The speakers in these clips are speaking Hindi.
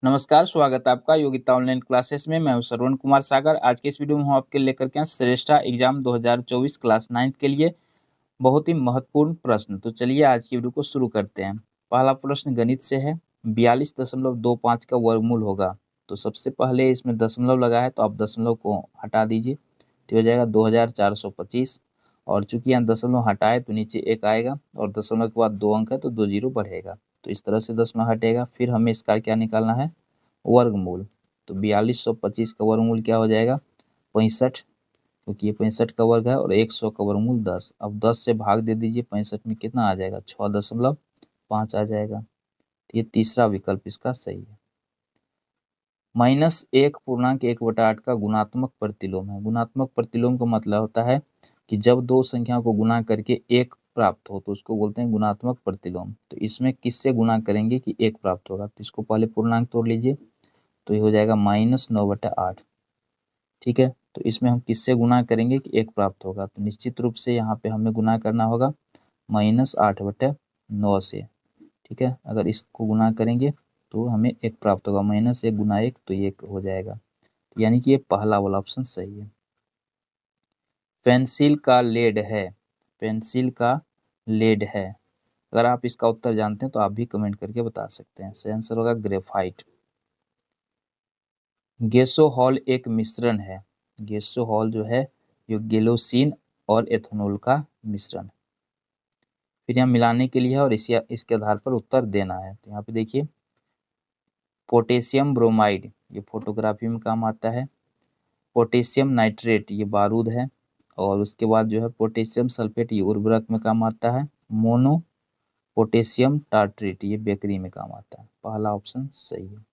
नमस्कार, स्वागत है आपका योगिता ऑनलाइन क्लासेस में। मैं हूं श्रवण कुमार सागर। आज के इस वीडियो में हम आपके लेकर के आए श्रेष्ठा एग्जाम 2024 क्लास 9 के लिए बहुत ही महत्वपूर्ण प्रश्न। तो चलिए आज की वीडियो को शुरू करते हैं। पहला प्रश्न गणित से है। 42.25 का वर्गमूल होगा। तो सबसे पहले इसमें दशमलव लगा है तो आप दशमलव को हटा दीजिए, तो हो जाएगा 2425। और चूंकि यहाँ दशमलव हटाए तो नीचे एक आएगा और दशमलव के बाद 2 अंक है तो 2 जीरो बढ़ेगा। तो इस तरह से दशमलव हटेगा। फिर हमें इसका क्या निकालना है, वर्गमूल। तो 4225 का वर्गमूल क्या हो जाएगा, 65, क्योंकि ये 65 का वर्ग है। और 100 का वर्गमूल 10। अब 10 से भाग दे दीजिए, 65 में कितना आ जाएगा, 6.5 आ जाएगा। तो ये तीसरा विकल्प इसका सही है। -1.1/8 का गुणात्मक प्रतिलोम है। गुणात्मक प्रतिलोम का मतलब होता है कि जब दो संख्या को गुणा करके एक प्राप्त हो तो उसको बोलते हैं गुणात्मक प्रतिलोम। तो इसमें किससे गुणा करेंगे कि एक प्राप्त होगा, तो इसको पहले पूर्णांक तोड़ लीजिए, तो ये हो जाएगा -9/8। ठीक है, तो इसमें हम किससे गुणा करेंगे कि एक प्राप्त होगा, तो निश्चित रूप से यहाँ पे हमें गुणा करना होगा -8/9 से। ठीक है, अगर इसको गुणा करेंगे तो हमें एक प्राप्त होगा, -1 गुना 1 तो ये 1 हो जाएगा। यानी कि ये पहला वाला ऑप्शन सही है। पेंसिल का लेड है। पेंसिल का लेड है। अगर आप इसका उत्तर जानते हैं तो आप भी कमेंट करके बता सकते हैं। सही आंसर होगा ग्रेफाइट। गेसोहॉल एक मिश्रण है। गेसोहॉल जो है ये गेलोसिन और एथेनॉल का मिश्रण। फिर यहाँ मिलाने के लिए है और इसके आधार पर उत्तर देना है। तो यहाँ पे देखिए, पोटेशियम ब्रोमाइड ये फोटोग्राफी में काम आता है। पोटेशियम नाइट्रेट ये बारूद है। और उसके बाद जो है पोटेशियम सल्फेट ये उर्वरक में काम आता है। मोनो पोटेशियम टार्ट्रेट ये बेकरी में काम आता है। पहला ऑप्शन सही है।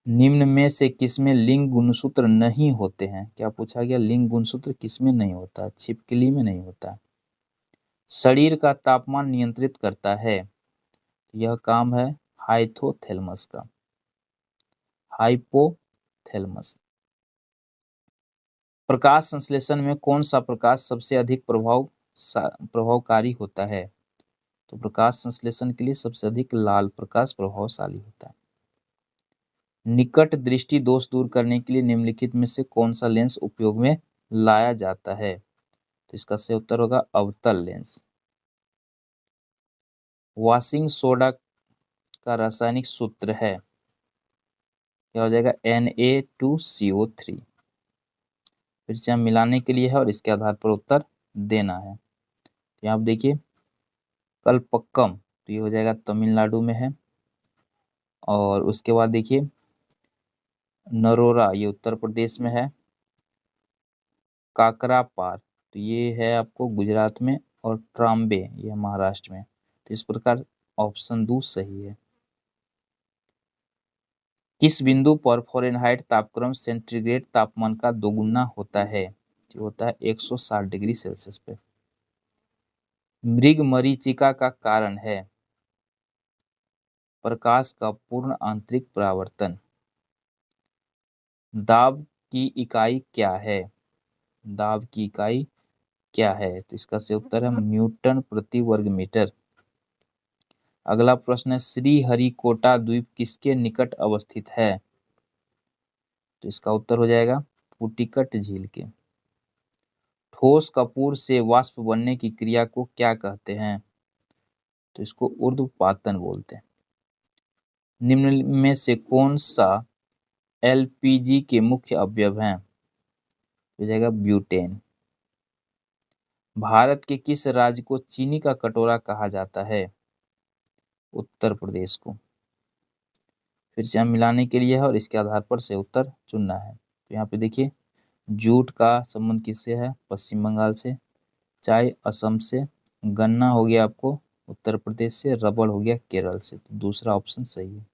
निम्न में से किसमें लिंग गुणसूत्र नहीं होते हैं। क्या पूछा गया, लिंग गुणसूत्र किसमें नहीं होता, छिपकली में नहीं होता। शरीर का तापमान नियंत्रित करता है, यह काम है हाइपोथैलेमस का। हाइपोथैलेमस। प्रकाश संश्लेषण में कौन सा प्रकाश सबसे अधिक प्रभावकारी होता है। तो प्रकाश संश्लेषण के लिए सबसे अधिक लाल प्रकाश प्रभावशाली होता है। निकट दृष्टि दोष दूर करने के लिए निम्नलिखित में से कौन सा लेंस उपयोग में लाया जाता है। तो इसका सही उत्तर होगा अवतल लेंस। वॉशिंग सोडा का रासायनिक सूत्र है, क्या हो जाएगा, Na2CO3। फिर से हम मिलाने के लिए है और इसके आधार पर उत्तर देना है। तो यहाँ आप देखिए, कलपक्कम तो ये हो जाएगा तमिलनाडु में है। और उसके बाद देखिए, नरोरा ये उत्तर प्रदेश में है। काकरापार तो ये है आपको गुजरात में। और ट्राम्बे ये महाराष्ट्र में। तो इस प्रकार ऑप्शन 2 सही है। किस बिंदु पर फ़ारेनहाइट तापक्रम सेंटीग्रेड तापमान का दोगुना होता है। जो होता है 160 डिग्री सेल्सियस पे। मृगमरीचिका का कारण है प्रकाश का पूर्ण आंतरिक परावर्तन। दाब की इकाई क्या है। दाब की इकाई क्या है, तो इसका सही उत्तर है न्यूटन प्रति वर्ग मीटर। अगला प्रश्न है, श्रीहरिकोटा द्वीप किसके निकट अवस्थित है। तो इसका उत्तर हो जाएगा पुटिकट झील के। ठोस कपूर से वाष्प बनने की क्रिया को क्या कहते हैं। तो इसको ऊर्ध्वपातन बोलते हैं। निम्न में से कौन सा एलपीजी के मुख्य अवयव हैं। हो जाएगा ब्यूटेन। भारत के किस राज्य को चीनी का कटोरा कहा जाता है। उत्तर प्रदेश को। फिर से हम मिलाने के लिए है और इसके आधार पर से उत्तर चुनना है। तो यहाँ पे देखिए, जूट का संबंध किससे है, पश्चिम बंगाल से। चाय असम से। गन्ना हो गया आपको उत्तर प्रदेश से। रबड़ हो गया केरल से। तो दूसरा ऑप्शन सही है।